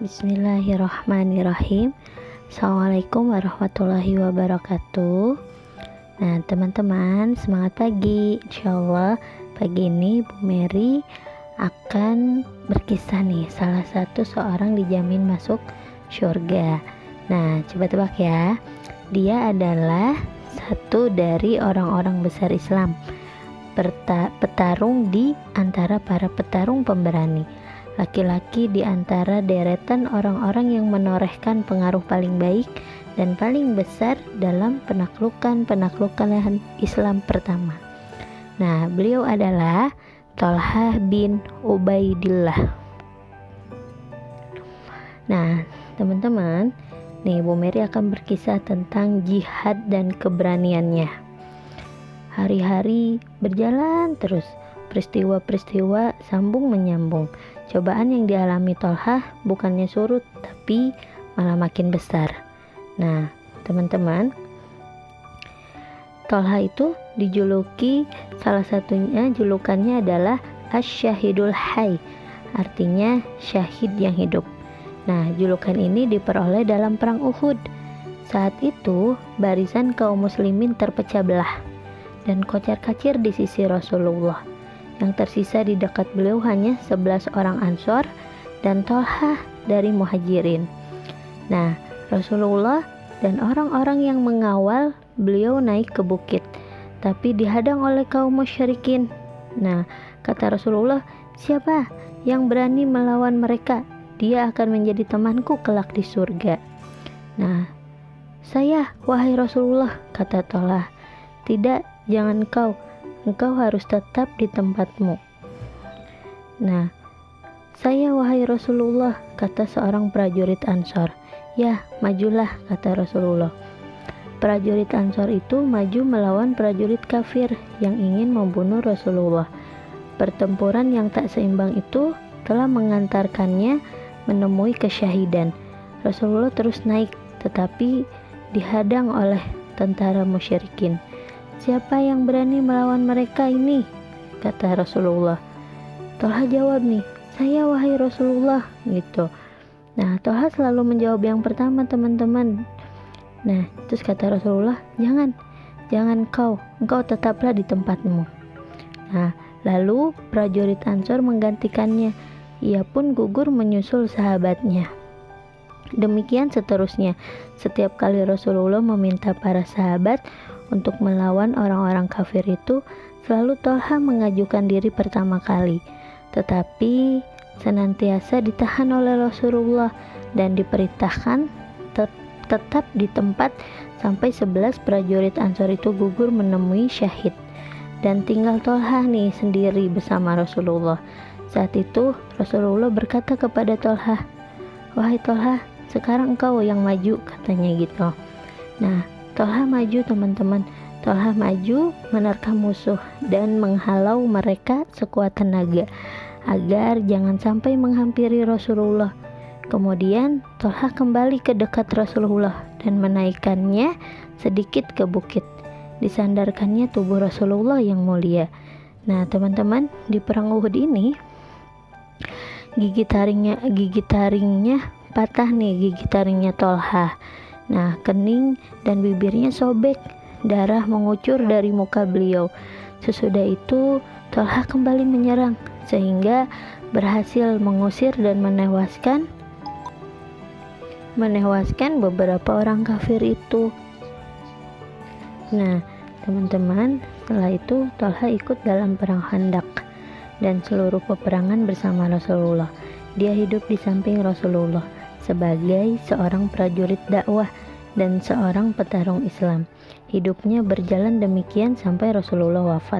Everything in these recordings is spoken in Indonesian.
Bismillahirrahmanirrahim. Assalamualaikum warahmatullahi wabarakatuh. Nah teman-teman, semangat pagi. Insyaallah pagi ini Bu Mary akan berkisah nih, salah satu seorang dijamin masuk surga. Nah coba tebak ya, dia adalah satu dari orang-orang besar Islam, petarung di antara para petarung pemberani, laki-laki di antara deretan orang-orang yang menorehkan pengaruh paling baik dan paling besar dalam penaklukan Islam pertama. Nah, beliau adalah Thalhah bin Ubaidillah. Nah, teman-teman, nih Bu Mary akan berkisah tentang jihad dan keberaniannya. Hari-hari berjalan terus, peristiwa-peristiwa sambung menyambung. Cobaan yang dialami Thalhah bukannya surut, tapi malah makin besar. Nah, teman-teman, Thalhah itu dijuluki, salah satunya julukannya adalah Asy-Syahidul Hayy, artinya syahid yang hidup. Nah, julukan ini diperoleh dalam perang Uhud. Saat itu, barisan kaum muslimin terpecah belah dan kocar-kacir di sisi Rasulullah. Yang tersisa di dekat beliau hanya 11 orang Ansor dan Thalhah dari Muhajirin. Nah, Rasulullah dan orang-orang yang mengawal beliau naik ke bukit, tapi dihadang oleh kaum musyrikin. Nah, kata Rasulullah, siapa yang berani melawan mereka? Dia akan menjadi temanku kelak di surga. Nah, saya, wahai Rasulullah, kata Thalhah. Tidak, jangan engkau harus tetap di tempatmu. Nah, saya, wahai Rasulullah, kata seorang prajurit Ansor. Ya, majulah, kata Rasulullah. Prajurit Ansor itu maju melawan prajurit kafir yang ingin membunuh Rasulullah. Pertempuran yang tak seimbang itu telah mengantarkannya menemui kesyahidan. Rasulullah terus naik, tetapi dihadang oleh tentara musyrikin. Siapa yang berani melawan mereka ini? Kata Rasulullah. Thalhah jawab nih, saya, wahai Rasulullah, gitu. Nah, Thalhah selalu menjawab yang pertama, teman-teman. Nah, terus kata Rasulullah, jangan engkau tetaplah di tempatmu. Nah, lalu prajurit Ansor menggantikannya. Ia pun gugur menyusul sahabatnya. Demikian seterusnya. Setiap kali Rasulullah meminta para sahabat untuk melawan orang-orang kafir itu, selalu Thalhah mengajukan diri pertama kali, tetapi senantiasa ditahan oleh Rasulullah dan diperintahkan tetap di tempat sampai 11 prajurit Ansor itu gugur menemui syahid, dan tinggal Thalhah nih sendiri bersama Rasulullah. Saat itu Rasulullah berkata kepada Thalhah, wahai Thalhah, sekarang engkau yang maju, katanya gitu. Nah, Thalhah maju, teman-teman. Thalhah maju menerkam musuh dan menghalau mereka sekuat tenaga agar jangan sampai menghampiri Rasulullah. Kemudian Thalhah kembali ke dekat Rasulullah dan menaikkannya sedikit ke bukit. Disandarkannya tubuh Rasulullah yang mulia. Nah, teman-teman, di perang Uhud ini gigi taringnya patah nih, gigi taringnya Thalhah. Nah, kening dan bibirnya sobek, darah mengucur dari muka beliau. Sesudah itu Thalhah kembali menyerang sehingga berhasil mengusir dan menewaskan beberapa orang kafir itu. Nah, teman-teman, setelah itu Thalhah ikut dalam perang Khandaq dan seluruh peperangan bersama Rasulullah. Dia hidup di samping Rasulullah sebagai seorang prajurit dakwah dan seorang petarung Islam. Hidupnya berjalan demikian sampai Rasulullah wafat.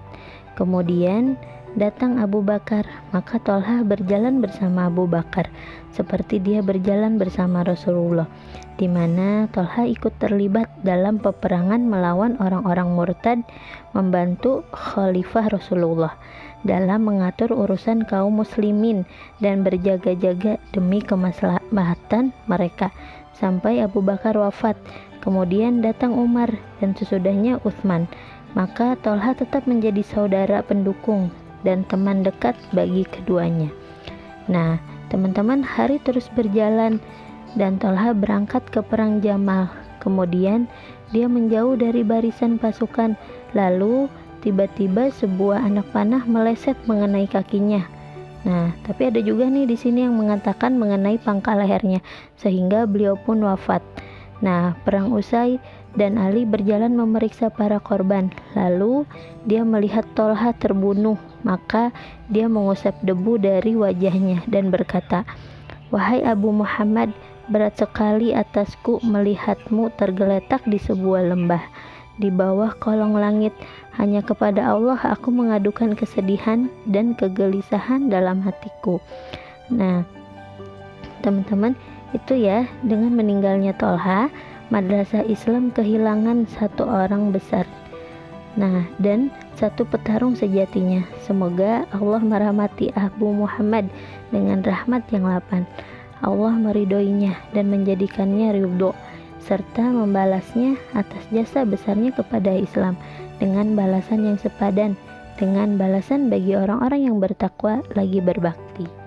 Kemudian datang Abu Bakar, maka Thalhah berjalan bersama Abu Bakar seperti dia berjalan bersama Rasulullah, di mana Thalhah ikut terlibat dalam peperangan melawan orang-orang murtad, membantu Khalifah Rasulullah dalam mengatur urusan kaum muslimin dan berjaga-jaga demi kemaslahatan mereka sampai Abu Bakar wafat. Kemudian datang Umar dan sesudahnya Utsman. Maka Thalhah tetap menjadi saudara pendukung dan teman dekat bagi keduanya. Nah, teman-teman, hari terus berjalan dan Tolha berangkat ke perang Jamal. Kemudian dia menjauh dari barisan pasukan. Lalu tiba-tiba sebuah anak panah meleset mengenai kakinya. Nah, tapi ada juga nih di sini yang mengatakan mengenai pangkal lehernya, sehingga beliau pun wafat. Nah, perang usai dan Ali berjalan memeriksa para korban. Lalu dia melihat Tolha terbunuh, maka dia mengusap debu dari wajahnya dan berkata, "Wahai Abu Muhammad, berat sekali atasku melihatmu tergeletak di sebuah lembah di bawah kolong langit. Hanya kepada Allah aku mengadukan kesedihan dan kegelisahan dalam hatiku." Nah, teman-teman, itu ya, dengan meninggalnya Tolha, Madrasah Islam kehilangan satu orang besar. Nah, dan satu petarung sejatinya. Semoga Allah merahmati Abu Muhammad dengan rahmat yang lapang. Allah meridhoinya dan menjadikannya ridho, serta membalasnya atas jasa besarnya kepada Islam dengan balasan yang sepadan dengan balasan bagi orang-orang yang bertakwa lagi berbakti.